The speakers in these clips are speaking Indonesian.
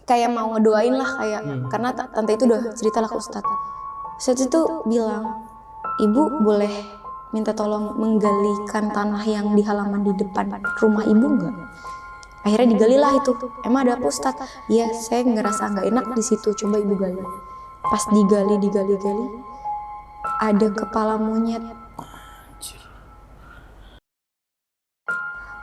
kayak mau ngedoain lah kayak karena tante itu udah ceritalah ke Ustadz. Ustadz itu bilang, ibu boleh minta tolong menggalikan tanah yang di halaman di depan rumah ibu nggak? Akhirnya digalilah itu. Emang ada apa Ustadz? Iya, saya ngerasa nggak enak di situ. Coba ibu gali. Pas digali, ada kepala monyet.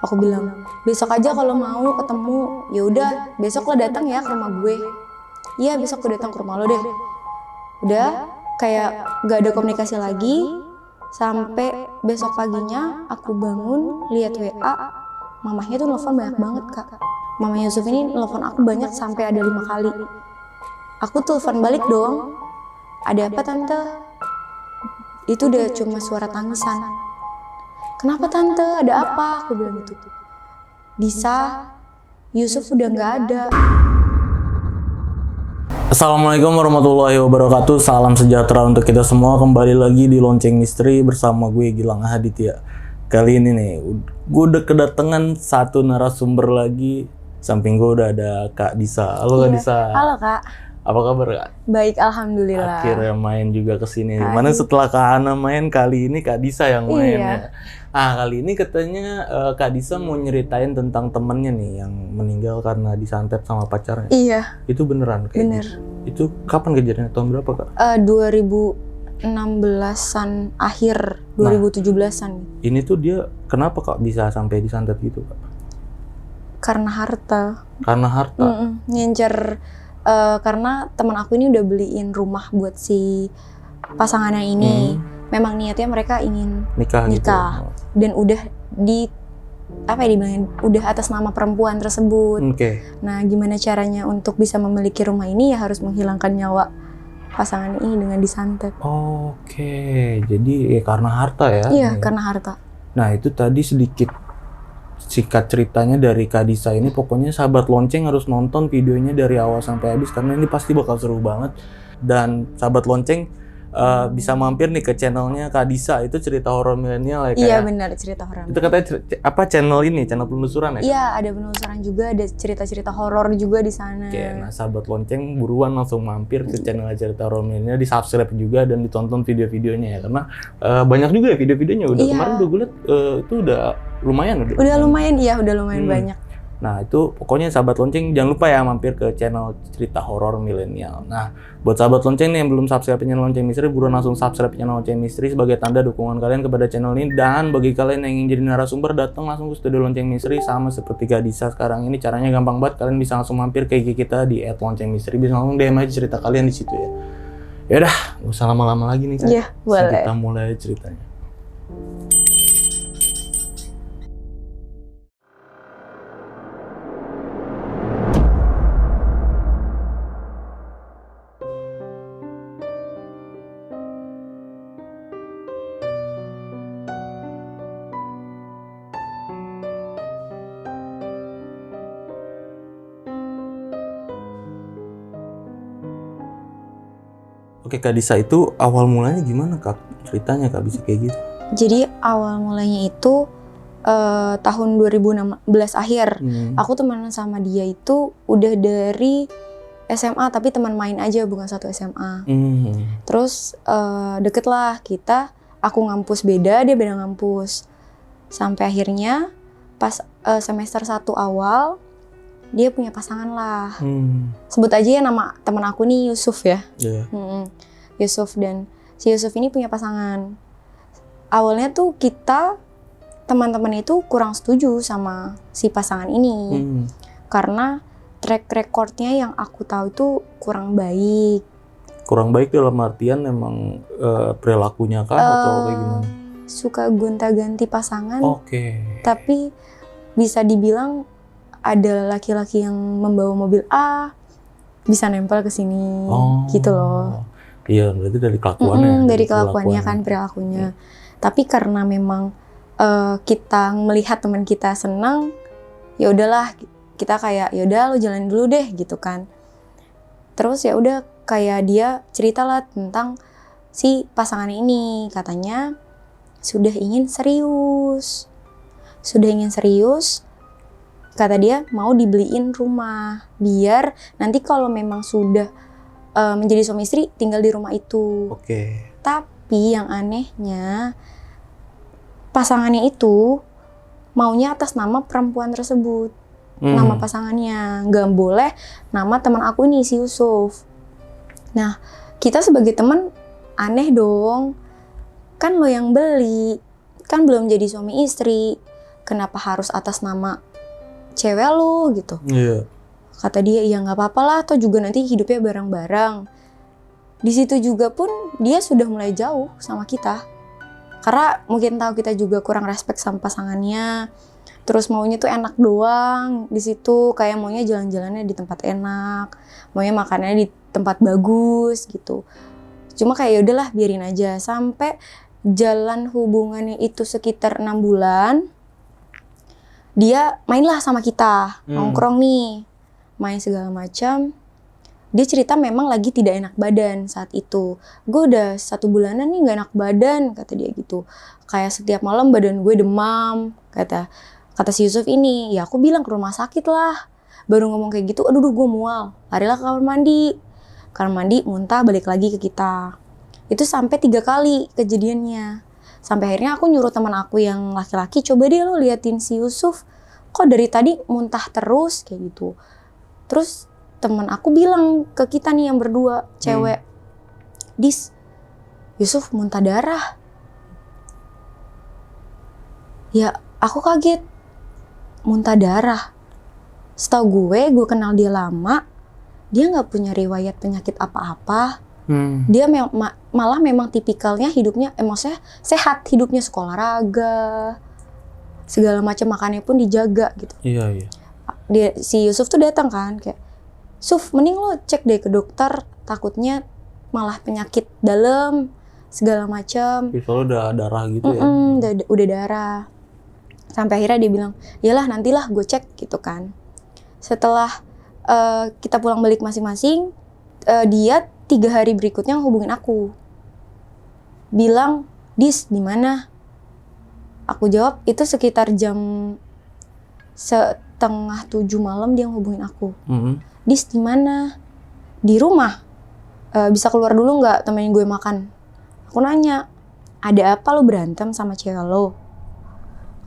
Aku bilang, besok aja kalau mau ketemu, ya udah besok lo datang ya ke rumah gue. Iya, besok gue datang ke rumah lo deh. Udah, kayak gak ada komunikasi lagi. Sampai besok paginya aku bangun, lihat WA, mamahnya tuh nelfon banyak banget kak. Mama Yusuf ini nelfon aku banyak sampai ada 5 kali. Aku telepon balik dong. Ada apa tante? Itu udah cuma suara tangisan. Kenapa tante? Ada apa? Aku bilang gitu. Disa, Yusuf udah nggak ada. Assalamualaikum warahmatullahi wabarakatuh. Salam sejahtera untuk kita semua. Kembali lagi di Lonceng Misteri bersama gue Gilang Aditya. Kali ini nih, gue udah kedatangan satu narasumber lagi. Samping gue udah ada Kak Disa. Halo Kak Disa. Halo Kak. Apa kabar Kak? Baik, alhamdulillah. Akhirnya main juga kesini. Mana setelah Kak Ana main, kali ini Kak Disa yang main ya. Kali ini katanya Kak Disa mau nyeritain tentang temennya nih yang meninggal karena disantet sama pacarnya. Iya. Itu beneran kayak Bener. gitu? Itu kapan kejadiannya? Tahun berapa Kak? 2016-an akhir, 2017-an. Ini tuh dia kenapa Kak bisa sampai disantet gitu Kak? Karena harta. Karena harta? Ngincer, karena teman aku ini udah beliin rumah buat si pasangannya ini. Memang niatnya mereka ingin Nikah. Gitu. Dan udah dibilangin, udah atas nama perempuan tersebut. Nah, gimana caranya untuk bisa memiliki rumah ini ya harus menghilangkan nyawa pasangan ini dengan disantet. Jadi karena harta ya? Iya, karena harta. Nah, itu tadi sedikit singkat ceritanya dari Kak Disa ini. Pokoknya sahabat lonceng harus nonton videonya dari awal sampai habis karena ini pasti bakal seru banget. Dan sahabat lonceng bisa mampir nih ke channelnya Kak Disa, itu cerita horor milenial ya. Iya benar, cerita horor. Itu katanya channel ini, channel penelusuran ya? Iya, ada penelusuran juga, ada cerita-cerita horor juga di sana. Nah sahabat lonceng buruan langsung mampir ke channel cerita horor milenial, di subscribe juga dan ditonton video-videonya ya, karena banyak juga ya video-videonya. Kemarin udah gue liat itu udah lumayan. Udah lumayan banyak. Nah itu pokoknya sahabat lonceng jangan lupa ya mampir ke channel cerita horor milenial. Nah buat sahabat lonceng nih yang belum subscribe channel Lonceng Misteri, buruan langsung subscribe channel Lonceng Misteri sebagai tanda dukungan kalian kepada channel ini. Dan bagi kalian yang ingin jadi narasumber, datang langsung ke studio Lonceng Misteri sama seperti Kak Disa sekarang ini. Caranya gampang banget, kalian bisa langsung mampir ke IG kita di @loncengmisteri, bisa langsung DM aja cerita kalian di situ ya. Yaudah, gak usah lama-lama lagi nih Kak. Iya, boleh. Kita mulai ceritanya. Oke Kak Disa, itu awal mulanya gimana Kak? Ceritanya Kak bisa kayak gitu? Jadi awal mulanya itu tahun 2016 akhir. Aku temenan sama dia itu udah dari SMA, tapi teman main aja, bukan satu SMA. Terus deket lah kita, aku ngampus beda, dia beda ngampus. Sampai akhirnya pas semester 1 awal, dia punya pasangan lah. Sebut aja ya nama teman aku nih Yusuf ya. Yusuf, dan si Yusuf ini punya pasangan. Awalnya tuh kita teman-teman itu kurang setuju sama si pasangan ini. Karena track recordnya yang aku tahu itu kurang baik. Kurang baik dalam artian memang perilakunya kah atau kayak gimana? Suka gonta-ganti pasangan. Tapi bisa dibilang ada laki-laki yang membawa mobil A bisa nempel ke sini, gitu loh. Iya, berarti dari kelakuannya. Dari kelakuannya kan, perilakunya. Tapi karena memang kita melihat teman kita senang, ya udahlah kita kayak ya udah lo jalan dulu deh gitu kan. Terus ya udah kayak dia ceritalah tentang si pasangan ini, katanya sudah ingin serius. Kata dia mau dibeliin rumah biar nanti kalau memang sudah menjadi suami istri tinggal di rumah itu. Oke. Tapi yang anehnya pasangannya itu maunya atas nama perempuan tersebut. Nama pasangannya, nggak boleh nama teman aku ini si Yusuf. Nah, kita sebagai teman aneh dong. Kan lo yang beli, kan belum jadi suami istri. Kenapa harus atas nama cewek lo gitu? Iya. Kata dia, ya nggak apa-apa lah, atau juga nanti hidupnya bareng-bareng. Di situ juga pun dia sudah mulai jauh sama kita. Karena mungkin tahu kita juga kurang respect sama pasangannya. Terus maunya tuh enak doang di situ, kayak maunya jalan-jalannya di tempat enak, maunya makannya di tempat bagus gitu. Cuma kayak ya udahlah biarin aja. Sampai jalan hubungannya itu sekitar 6 bulan, dia mainlah sama kita, nongkrong nih, main segala macam. Dia cerita memang lagi tidak enak badan saat itu. Gue udah 1 bulanan nih gak enak badan, kata dia gitu. Kayak setiap malam badan gue demam, kata si Yusuf ini. Ya aku bilang ke rumah sakit lah. Baru ngomong kayak gitu, aduh gue mual. Larilah ke kamar mandi. Kamar mandi, muntah, balik lagi ke kita. Itu sampai 3 kali kejadiannya. Sampai akhirnya aku nyuruh teman aku yang laki-laki, coba deh lo liatin si Yusuf. Kok dari tadi muntah terus kayak gitu. Terus teman aku bilang ke kita nih yang berdua, cewek. Dis, Yusuf muntah darah. Ya aku kaget. Muntah darah. Setahu gue kenal dia lama, dia nggak punya riwayat penyakit apa-apa. Dia malah memang tipikalnya hidupnya, maksudnya sehat, hidupnya sekolah raga, segala macam makannya pun dijaga gitu. Iya. Si Yusuf tuh datang kan kayak, Suf, mending lo cek deh ke dokter, takutnya malah penyakit dalam segala macam. Soalnya udah darah gitu ya. Udah darah. Sampai akhirnya dia bilang, yalah nantilah gue cek gitu kan. Setelah kita pulang balik masing-masing, dia 3 hari berikutnya hubungin aku. Bilang, Dis, di mana? Aku jawab, itu sekitar jam 6:30 malam dia hubungin aku. Dis, di mana? Di rumah. Bisa keluar dulu nggak temenin gue makan? Aku nanya, ada apa lo berantem sama cewek lo?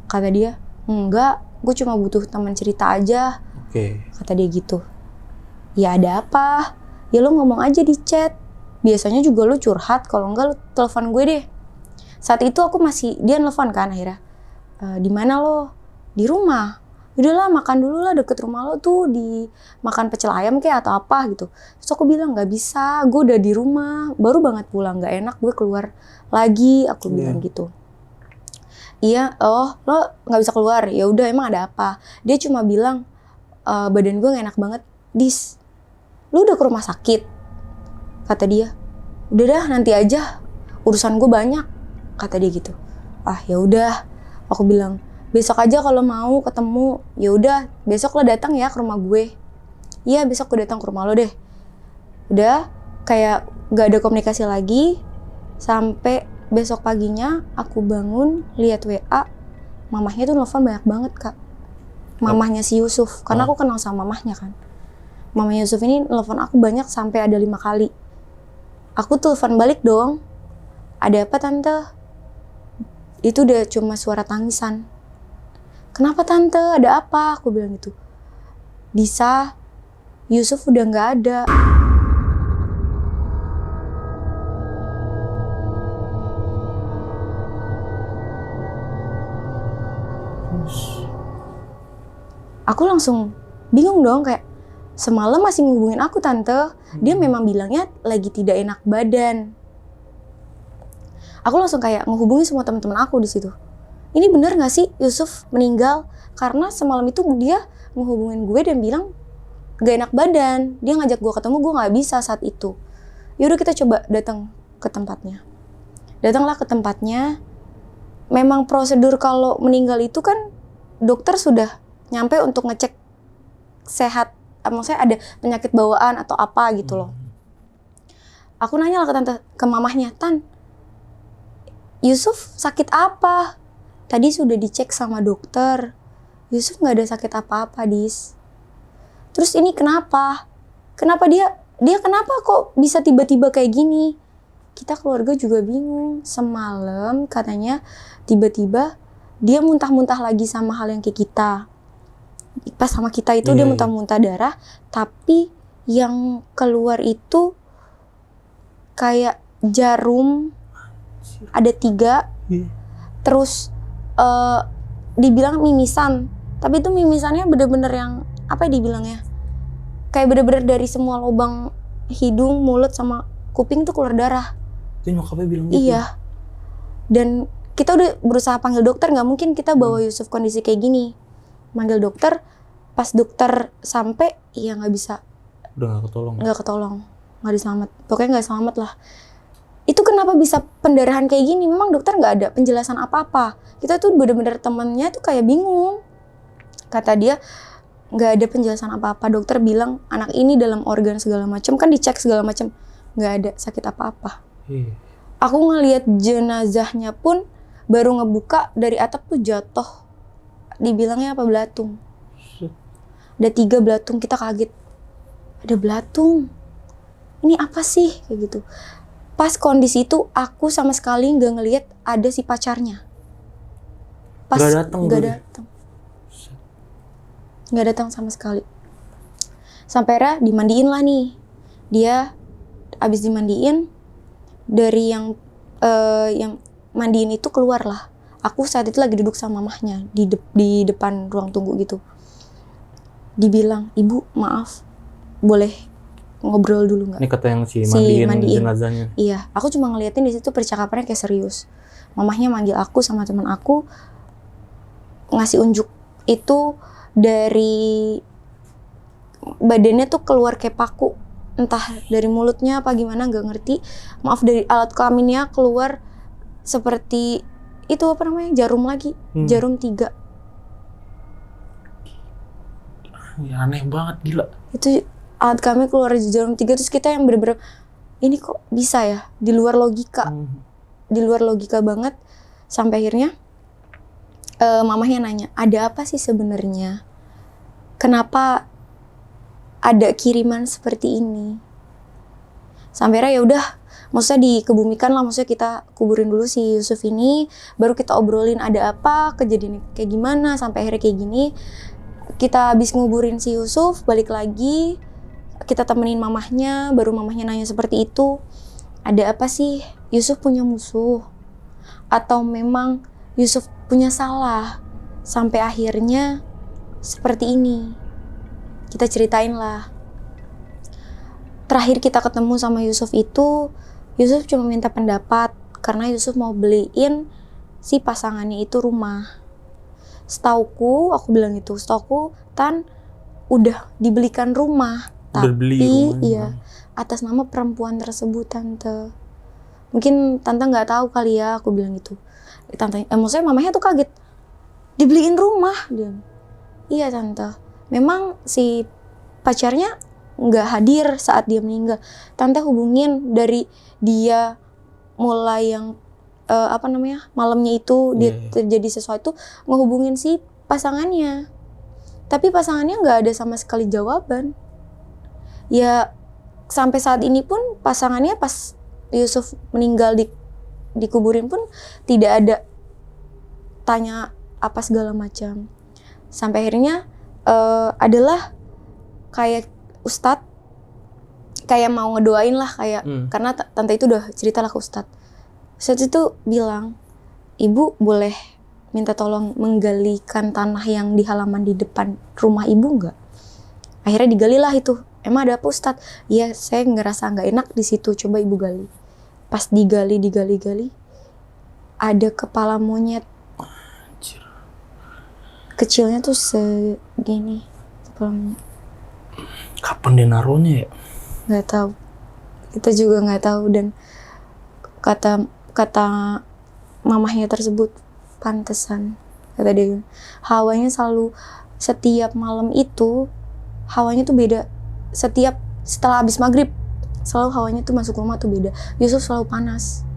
Kata dia, enggak, gue cuma butuh teman cerita aja. Kata dia gitu. Ya ada apa? Ya lo ngomong aja di chat. Biasanya juga lo curhat, kalau enggak lo telepon gue deh. Saat itu aku dia nelfon kan akhirnya. Di mana lo? Di rumah. Udahlah makan dulu lah deket rumah lo tuh, di makan pecel ayam kayak atau apa gitu. Terus aku bilang nggak bisa, gue udah di rumah, baru banget pulang, nggak enak gue keluar lagi. Aku bilang gitu. Iya, oh lo nggak bisa keluar, ya udah emang ada apa? Dia cuma bilang badan gue nggak enak banget. Dis, lo udah ke rumah sakit? Kata dia. Udah dah nanti aja, urusan gue banyak. Kata dia gitu. Ah ya udah, aku bilang besok aja kalau mau ketemu. Ya udah besok lo datang ya ke rumah gue. Iya besok gue datang ke rumah lo deh. Udah kayak nggak ada komunikasi lagi sampai besok paginya aku bangun, lihat WA, mamahnya tuh nelfon banyak banget kak. Mamahnya si Yusuf, karena aku kenal sama mamahnya kan. Mamahnya Yusuf ini nelfon aku banyak sampai ada 5 kali. Aku telepon balik dong. Ada apa tante? Itu udah cuma suara tangisan. Kenapa tante? Ada apa? Aku bilang gitu. Disa, Yusuf udah nggak ada. Aku langsung bingung dong, kayak semalam masih ngehubungin aku tante. Dia memang bilangnya lagi tidak enak badan. Aku langsung kayak ngehubungin semua teman-teman aku di situ. Ini bener nggak sih Yusuf meninggal? Karena semalam itu dia ngehubungin gue dan bilang gak enak badan. Dia ngajak gue ketemu, gue nggak bisa saat itu. Yaudah kita coba datang ke tempatnya. Datanglah ke tempatnya. Memang prosedur kalau meninggal itu kan dokter sudah nyampe untuk ngecek sehat, maksudnya ada penyakit bawaan atau apa gitu loh. Aku nanya lah ke mamahnya, Tan, Yusuf sakit apa? Tadi sudah dicek sama dokter. Yusuf nggak ada sakit apa-apa, Dis. Terus ini kenapa dia kenapa kok bisa tiba-tiba kayak gini? Kita keluarga juga bingung. Semalam katanya tiba-tiba dia muntah-muntah lagi sama hal yang kayak kita. Pas sama kita itu dia muntah-muntah darah, tapi yang keluar itu kayak jarum ada 3. Terus dibilang mimisan, tapi itu mimisannya bener-bener yang apa ya dibilangnya, kayak bener-bener dari semua lubang hidung, mulut sama kuping tuh keluar darah. Itu nyokapnya bilang gitu? Iya. Dan kita udah berusaha panggil dokter, nggak mungkin kita bawa Yusuf kondisi kayak gini. Manggil dokter, pas dokter sampai, ya nggak bisa. Udah nggak ketolong, nggak diselamat. Pokoknya nggak selamat lah. Itu kenapa bisa pendarahan kayak gini? Memang dokter nggak ada penjelasan apa-apa. Kita tuh bener-bener temennya tuh kayak bingung. Kata dia nggak ada penjelasan apa-apa. Dokter bilang anak ini dalam organ segala macam, kan dicek segala macam, nggak ada sakit apa-apa. Aku ngelihat jenazahnya pun baru ngebuka dari atap tuh jatuh. Dibilangnya apa, belatung. Ada 3 belatung, kita kaget. Ada belatung. Ini apa sih kayak gitu. Pas kondisi itu aku sama sekali nggak ngelihat ada si pacarnya. Pas nggak datang sama sekali. Sampai dimandiin lah nih. Dia abis dimandiin, dari yang mandiin itu keluar lah. Aku saat itu lagi duduk sama mamahnya di depan ruang tunggu gitu. Dibilang, "Ibu, maaf, boleh ngobrol dulu nggak?" Ini kata yang si mandiin jenazahnya. Iya, aku cuma ngeliatin di situ percakapannya kayak serius. Mamahnya manggil aku sama teman aku, ngasih unjuk itu dari badannya tuh keluar kayak paku, entah dari mulutnya apa gimana nggak ngerti. Maaf, dari alat kelaminnya keluar seperti itu apa namanya, jarum lagi, jarum 3. Ya, aneh banget, gila. Itu alat kami keluar jarum 3, terus kita yang bener-bener ini kok bisa ya, di luar logika. Di luar logika banget. Sampai akhirnya mamahnya nanya, "Ada apa sih sebenarnya? Kenapa ada kiriman seperti ini?" Sampai akhirnya ya udah, maksudnya dikebumikan lah, maksudnya kita kuburin dulu si Yusuf ini, baru kita obrolin ada apa, kejadian kayak gimana, sampai akhirnya kayak gini. Kita habis nguburin si Yusuf, balik lagi, kita temenin mamahnya, baru mamahnya nanya seperti itu. Ada apa sih? Yusuf punya musuh? Atau memang Yusuf punya salah? Sampai akhirnya seperti ini. Kita ceritain lah. Terakhir kita ketemu sama Yusuf itu, Yusuf cuma minta pendapat, karena Yusuf mau beliin si pasangannya itu rumah. Setauku, aku bilang gitu, setauku Tan udah dibelikan rumah, tapi iya atas nama perempuan tersebut, Tante. Mungkin Tante nggak tahu kali ya, aku bilang gitu. Tante, maksudnya mamanya tuh kaget, dibeliin rumah dia. Iya Tante, memang si pacarnya nggak hadir saat dia meninggal. Tante hubungin dari dia mulai yang malamnya itu dia terjadi sesuatu, ngehubungin si pasangannya, tapi pasangannya nggak ada sama sekali jawaban. Ya sampai saat ini pun pasangannya pas Yusuf meninggal dikuburin pun tidak ada tanya apa segala macam. Sampai akhirnya adalah kayak ustadz kayak mau ngedoain lah, kayak karena tante itu udah cerita lah ke ustadz. Ustadz itu bilang, "Ibu boleh minta tolong menggalikan tanah yang di halaman di depan rumah ibu nggak?" Akhirnya digali lah itu. "Emang ada apa Ustadz?" "Iya, saya ngerasa nggak enak di situ, coba ibu gali." Pas digali, ada kepala monyet. Anjir. Kecilnya tuh segini kepala monyet. Kapan dia naruhnya ya? Nggak tahu. Kita juga nggak tahu. Dan kata mamahnya tersebut, pantesan, kata dia, hawanya selalu setiap malam itu hawanya tuh beda. Setelah habis maghrib selalu hawanya tuh masuk rumah tuh beda. Yusuf selalu panas,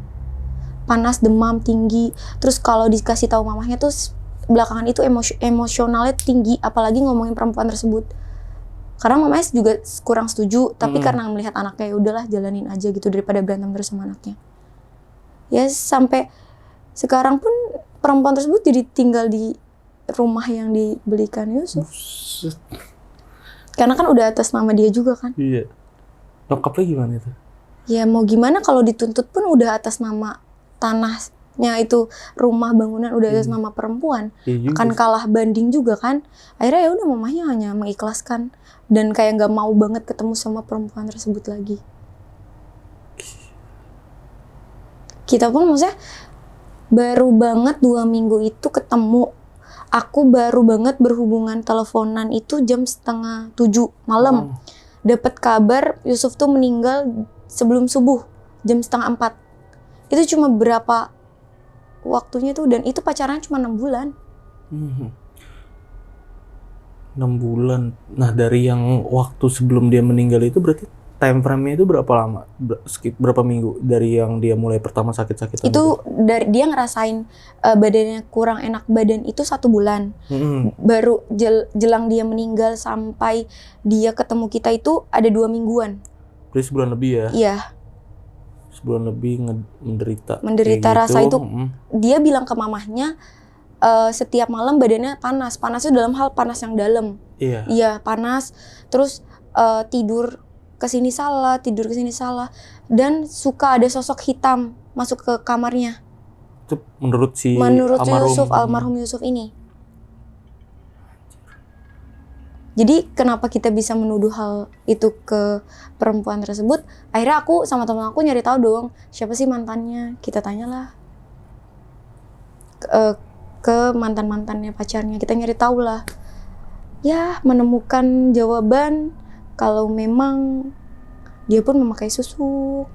demam tinggi. Terus kalau dikasih tahu mamahnya tuh belakangan itu emosionalnya tinggi, apalagi ngomongin perempuan tersebut. Karena mamanya juga kurang setuju, tapi karena melihat anaknya, ya udahlah jalanin aja gitu daripada berantem terus sama anaknya. Ya sampai sekarang pun perempuan tersebut jadi tinggal di rumah yang dibelikan Yusuf. Karena kan udah atas nama dia juga kan. Iya. Nyokapnya gimana itu? Ya mau gimana kalau dituntut pun udah atas nama tanahnya itu, rumah bangunan udah atas nama perempuan. Iya Akan kalah banding juga kan. Akhirnya ya udah mamanya hanya mengikhlaskan dan kayak nggak mau banget ketemu sama perempuan tersebut lagi. Kita pun maksudnya baru banget 2 minggu itu ketemu. Aku baru banget berhubungan teleponan itu jam 6:30 malam. Dapat kabar Yusuf tuh meninggal sebelum subuh, jam 3:30. Itu cuma berapa waktunya tuh, dan itu pacaran cuma 6 bulan. 6 bulan. Nah dari yang waktu sebelum dia meninggal itu berarti time frame-nya itu berapa lama? Berapa minggu dari yang dia mulai pertama sakit-sakitan? Itu dari dia ngerasain badannya kurang enak badan itu 1 bulan. Baru jelang dia meninggal sampai dia ketemu kita itu ada 2 mingguan. Berarti sebulan lebih ya? Iya. Sebulan lebih menderita Rasa gitu. itu. Dia bilang ke mamahnya setiap malam badannya panas. Panasnya dalam hal panas yang dalam. Iya. Iya panas. Terus tidur kesini salah, dan suka ada sosok hitam masuk ke kamarnya. Itu menurut almarhum Yusuf ini. Jadi kenapa kita bisa menuduh hal itu ke perempuan tersebut? Akhirnya aku sama teman aku nyari tahu dong, siapa sih mantannya? Kita tanyalah ke mantannya pacarnya. Kita nyari tahu lah. Ya, menemukan jawaban kalau memang dia pun memakai susuk.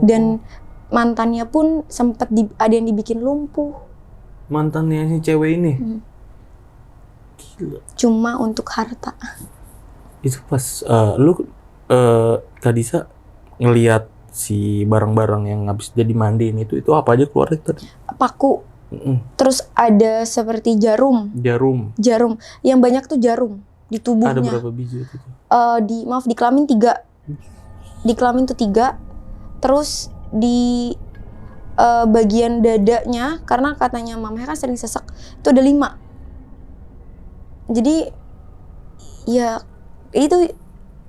Dan mantannya pun sempat ada yang dibikin lumpuh. Mantannya si cewek ini? Gila. Cuma untuk harta. Itu pas Kak Disa ngelihat si barang-barang yang habis jadi mandiin itu apa aja keluar tadi? Paku. Terus ada seperti jarum. Yang banyak tuh jarum di tubuhnya. Ada berapa biji itu? Di kelamin 3. Di kelamin tuh 3. Terus di bagian dadanya, karena katanya mamanya kan sering sesek, itu ada 5. Jadi ya itu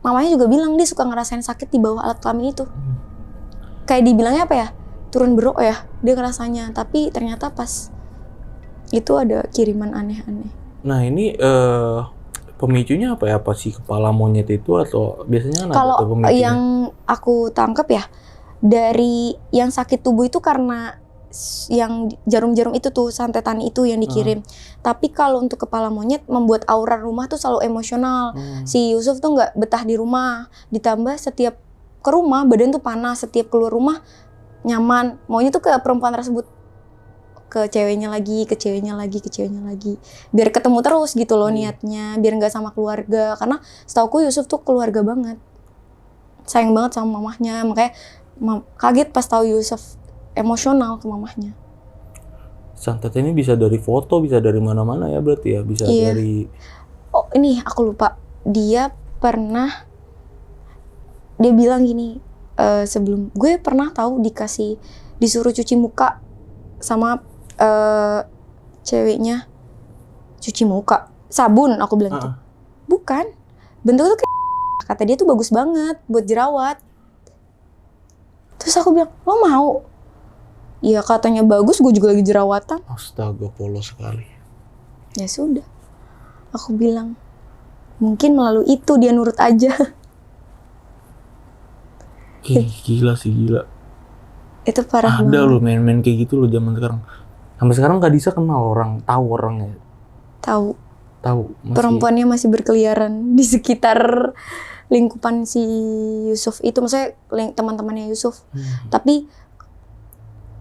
mamanya juga bilang dia suka ngerasain sakit di bawah alat kelamin itu. Kayak dibilangnya apa ya? Turun berok ya dia ngerasanya, tapi ternyata pas itu ada kiriman aneh-aneh. Nah ini pemicunya apa ya? Apa sih kepala monyet itu atau biasanya kan kalau ada pemicunya? Yang aku tangkap ya dari yang sakit tubuh itu karena yang jarum-jarum itu tuh, santetan itu yang dikirim. Tapi kalau untuk kepala monyet membuat aura rumah tuh selalu emosional. Si Yusuf tuh nggak betah di rumah, ditambah setiap ke rumah badan tuh panas, setiap keluar rumah nyaman, maunya tuh ke perempuan tersebut, ke ceweknya lagi, biar ketemu terus gitu loh niatnya, biar nggak sama keluarga. Karena setauku Yusuf tuh keluarga banget, sayang banget sama mamahnya, makanya kaget pas tahu Yusuf emosional ke mamahnya. Santet ini bisa dari foto, bisa dari mana-mana ya berarti ya, bisa dari. Oh ini aku lupa, dia bilang gini, sebelum gue pernah tahu disuruh cuci muka sama ceweknya, cuci muka sabun, aku bilang gitu. Bukan, bentuknya tuh kayak kata dia tuh bagus banget buat jerawat. Terus aku bilang, lo mau? Iya katanya bagus, gue juga lagi jerawatan. Astaga, polos sekali. Ya sudah, aku bilang mungkin melalui itu dia nurut aja. Gila sih, gila. Itu parah banget. Ada loh main-main kayak gitu loh zaman sekarang. Sampai sekarang Kak Disa kenal tahu orangnya. Tahu. Masih... Perempuannya masih berkeliaran di sekitar lingkupan si Yusuf itu, maksudnya teman-temannya Yusuf. Tapi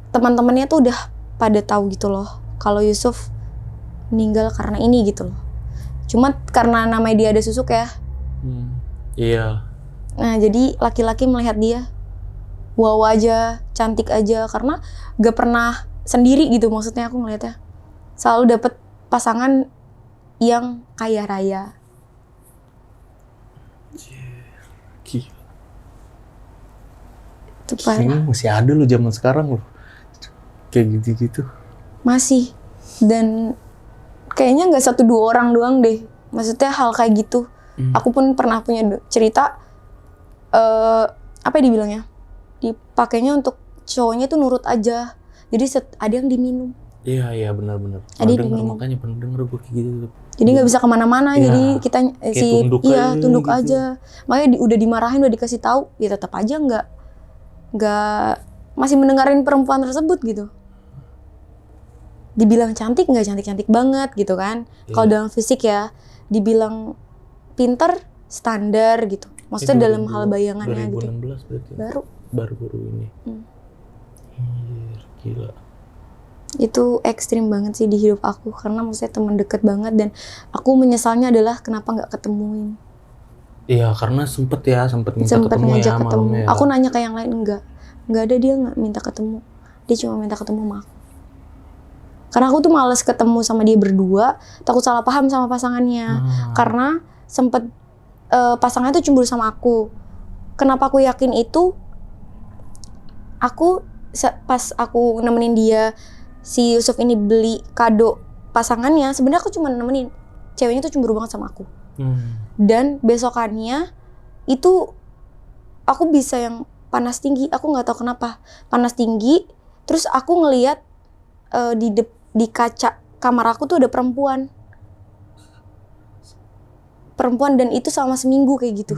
teman-temannya tuh udah pada tahu gitu loh kalau Yusuf meninggal karena ini gitu loh. Cuma karena namanya dia ada susuk ya. Iya. Nah jadi laki-laki melihat dia wow aja, cantik aja, karena gak pernah sendiri gitu maksudnya aku ngeliatnya. selalu dapet pasangan yang kaya raya. Gila. Itu parah. Ini masih ada loh zaman sekarang loh. Kayak gitu-gitu. Masih. Dan kayaknya nggak 1-2 orang doang deh. Maksudnya hal kayak gitu. Aku pun pernah punya cerita, apa ya dibilangnya? Dipakainya untuk cowoknya tuh nurut aja. Jadi ada yang diminum. Iya benar-benar. Ada yang Denger, diminum. makanya pernah denger gue kayak gitu. Jadi nggak bisa kemana-mana. Iya. Jadi kita tunduk gitu. aja. Makanya udah dimarahin, udah dikasih tahu, ya tetap aja nggak masih mendengarin perempuan tersebut gitu. Dibilang cantik nggak cantik-cantik banget gitu kan. Kalau dalam fisik ya, dibilang pinter standar gitu. Maksudnya dalam hal bayangannya 2016 gitu. berarti. Baru ini. Gila. Itu ekstrim banget sih di hidup aku karena maksudnya teman deket banget dan aku menyesalnya adalah kenapa nggak ketemuin. Iya, karena sempet minta ketemu ngajak ya ketemu. malamnya ya. Aku nanya ke yang lain nggak ada, dia nggak minta ketemu. Dia cuma minta ketemu sama aku. Karena aku tuh males ketemu sama dia berdua, takut salah paham sama pasangannya. Karena sempet pasangannya tuh cemburu sama aku. Kenapa aku yakin itu? Pas aku nemenin dia, si Yusuf ini beli kado pasangannya, sebenarnya aku cuma nemenin. Ceweknya tuh cemburu banget sama aku. Dan besokannya itu aku bisa yang panas tinggi, aku nggak tahu kenapa panas tinggi. Terus aku ngelihat di kaca kamar aku tuh ada perempuan dan itu selama seminggu kayak gitu.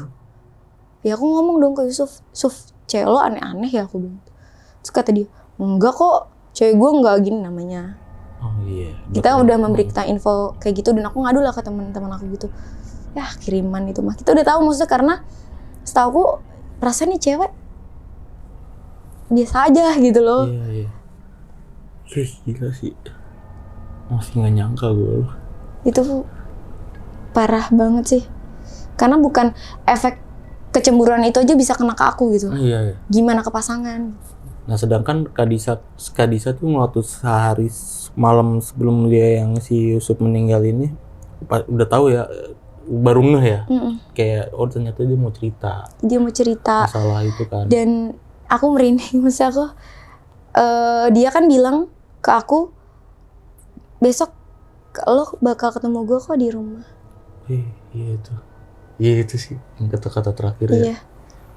Ya aku ngomong dong ke Yusuf, cewek lo aneh-aneh ya, aku bilang. Terus kata dia, enggak kok, cewek gue enggak gini namanya. Oh iya. Kita udah memberikan info kayak gitu dan aku ngadu lah ke teman-teman aku gitu. Ya kiriman itu mah. Kita udah tahu maksudnya karena setahu aku perasaan nih cewek biasa aja gitu loh. Iya. Gila sih. Masih nggak nyangka gue. Itu parah banget sih. Karena bukan efek kecemburuan itu aja bisa kena ke aku gitu. Iya. Gimana ke pasangan? Nah sedangkan Kadisa tuh waktu sehari malam sebelum dia yang si Yusuf meninggal ini udah tahu ya, baru ngeh ya. Kayak ternyata dia mau cerita masalah itu kan. Dan aku merinding, maksud aku dia kan bilang ke aku, besok lo bakal ketemu gue kok di rumah. Iya itu sih kata-kata terakhir ya. Iya,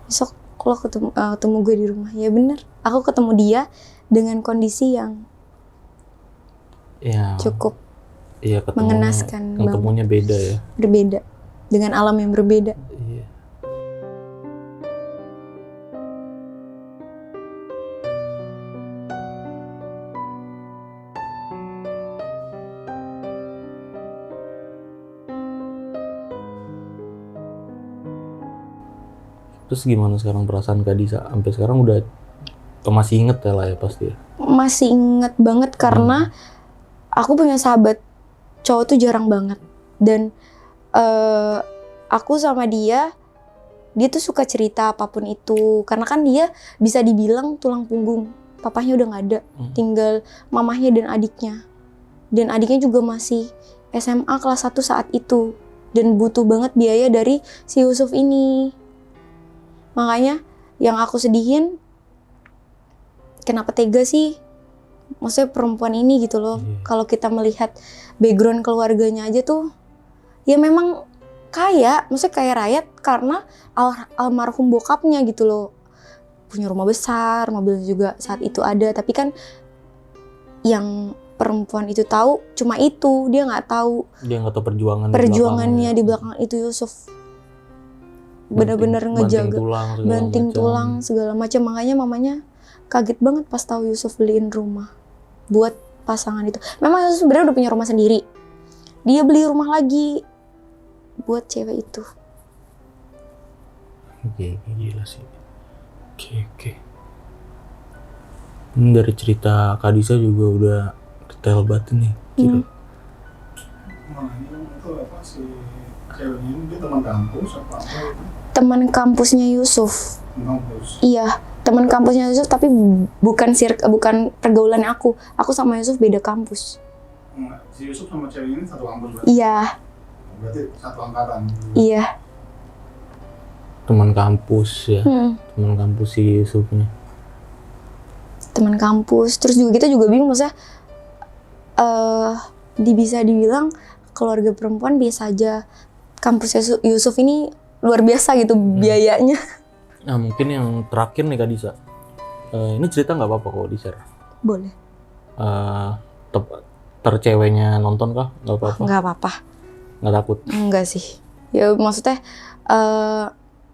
besok lo ketemu gue di rumah. Ya bener, aku ketemu dia dengan kondisi yang cukup mengenaskan. Ketemunya beda ya. Berbeda, dengan alam yang berbeda. Iya. Terus gimana sekarang perasaan Kadisa? Sampai sekarang udah masih inget ya lah ya pasti ya? Masih inget banget karena aku punya sahabat cowok tuh jarang banget. Dan aku sama dia tuh suka cerita apapun itu. Karena kan dia bisa dibilang tulang punggung. Papahnya udah gak ada, tinggal mamahnya dan adiknya. Dan adiknya juga masih SMA kelas 1 saat itu. Dan butuh banget biaya dari si Yusuf ini. Makanya yang aku sedihin, kenapa tega sih? Maksudnya perempuan ini gitu loh. Kalau kita melihat background keluarganya aja tuh, ya memang kaya, maksudnya kaya raya karena almarhum bokapnya gitu loh. Punya rumah besar, mobil juga saat itu ada. Tapi kan yang perempuan itu tahu cuma itu, dia nggak tahu. Dia nggak tahu perjuangannya di belakang itu Yusuf. Benar-benar ngejaga, banting tulang segala macam. Makanya mamanya kaget banget pas tahu Yusuf beliin rumah buat pasangan itu. Memang Yusuf sebenarnya udah punya rumah sendiri, dia beli rumah lagi buat cewek itu. Gila sih. Oke. Ini dari cerita Kadisa juga udah detail banget nih. Gila. Itu apa sih? Ceweknya ini dia teman kampus apa itu? Teman kampusnya Yusuf. Kampus. Iya, teman kampusnya Yusuf tapi bukan pergaulannya aku. Aku sama Yusuf beda kampus. Si Yusuf sama cewek ini satu kampus berarti? Iya, Berarti satu angkatan? iya. Teman kampus ya, teman kampus si Yusufnya. Teman kampus. Terus juga kita juga bingung, maksudnya bisa dibilang keluarga perempuan biasa aja. Kampus Yusuf ini luar biasa gitu biayanya. Nah mungkin yang terakhir nih Kak Disa, ini cerita nggak apa-apa kalau di-share. Boleh. Terceweknya nonton kah? Nggak apa-apa? Nggak apa-apa. Nggak takut? Enggak sih. Ya maksudnya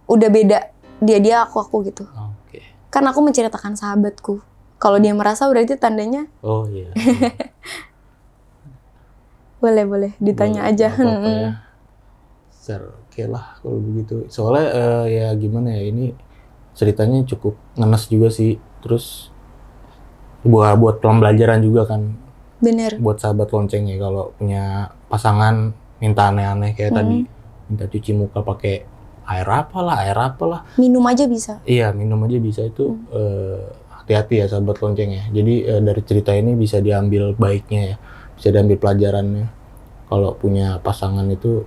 udah beda dia aku gitu. Oke. Kan aku menceritakan sahabatku. Kalau dia merasa berarti tandanya Oh iya. boleh ditanya Boleh, aja. nggak apa-apa ya. Share, oke lah kalau begitu. Soalnya ya gimana ya, ini ceritanya cukup ngenes juga sih. Terus buat pembelajaran juga kan. Bener. Buat sahabat lonceng ya, kalau punya pasangan minta aneh-aneh kayak tadi, minta cuci muka pakai air apalah. Minum aja bisa. Iya, minum aja bisa itu. Hati-hati ya sahabat lonceng ya. Jadi dari cerita ini bisa diambil baiknya ya, bisa diambil pelajarannya. Kalau punya pasangan itu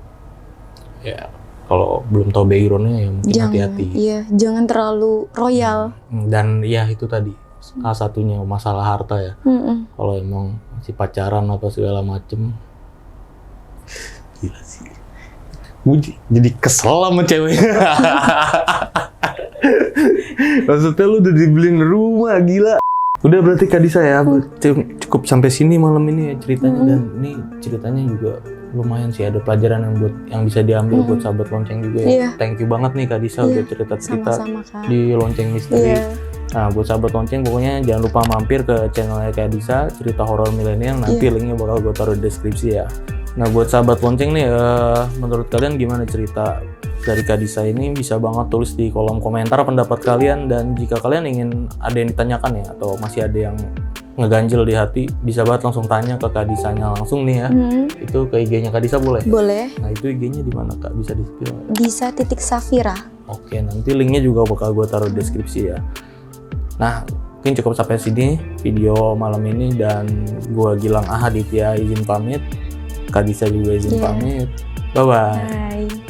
ya, kalau belum tahu backgroundnya ya mungkin hati-hati. Iya, jangan terlalu royal. Dan ya itu tadi salah satunya masalah harta ya. Kalau emang masih pacaran apa segala macem, gila sih. Gue jadi kesel sama cewek. Maksudnya lu udah dibeliin rumah, gila. Udah berarti Kak Disa ya, cukup sampai sini malam ini ya ceritanya. Dan ini ceritanya juga lumayan sih, ada pelajaran yang bisa diambil buat sahabat lonceng juga ya. Iya. Thank you banget nih Kak Disa udah cerita-cerita Sama-sama, Kak. di Lonceng Misteri. Iya. Nah, buat sahabat lonceng pokoknya jangan lupa mampir ke channelnya Kak Disa, cerita horor milenial. Nanti linknya bakal gue taruh di deskripsi ya. Nah, buat sahabat lonceng nih, menurut kalian gimana cerita dari Kak Disa ini? Bisa banget tulis di kolom komentar pendapat kalian. Dan jika kalian ingin ada yang ditanyakan ya, atau masih ada yang ngeganjel di hati, bisa banget langsung tanya ke Kak Disanya langsung nih ya. Itu ke IG-nya Kak Disa boleh? Boleh. Nah, itu IG-nya di mana Kak? Bisa di-spill? Disa.Safira. Oke, nanti linknya juga bakal gue taruh di deskripsi ya. Nah, mungkin cukup sampai sini video malam ini, dan gue Gilang Ahaditya izin pamit, Kak Disa juga izin pamit. Bye-bye. Bye.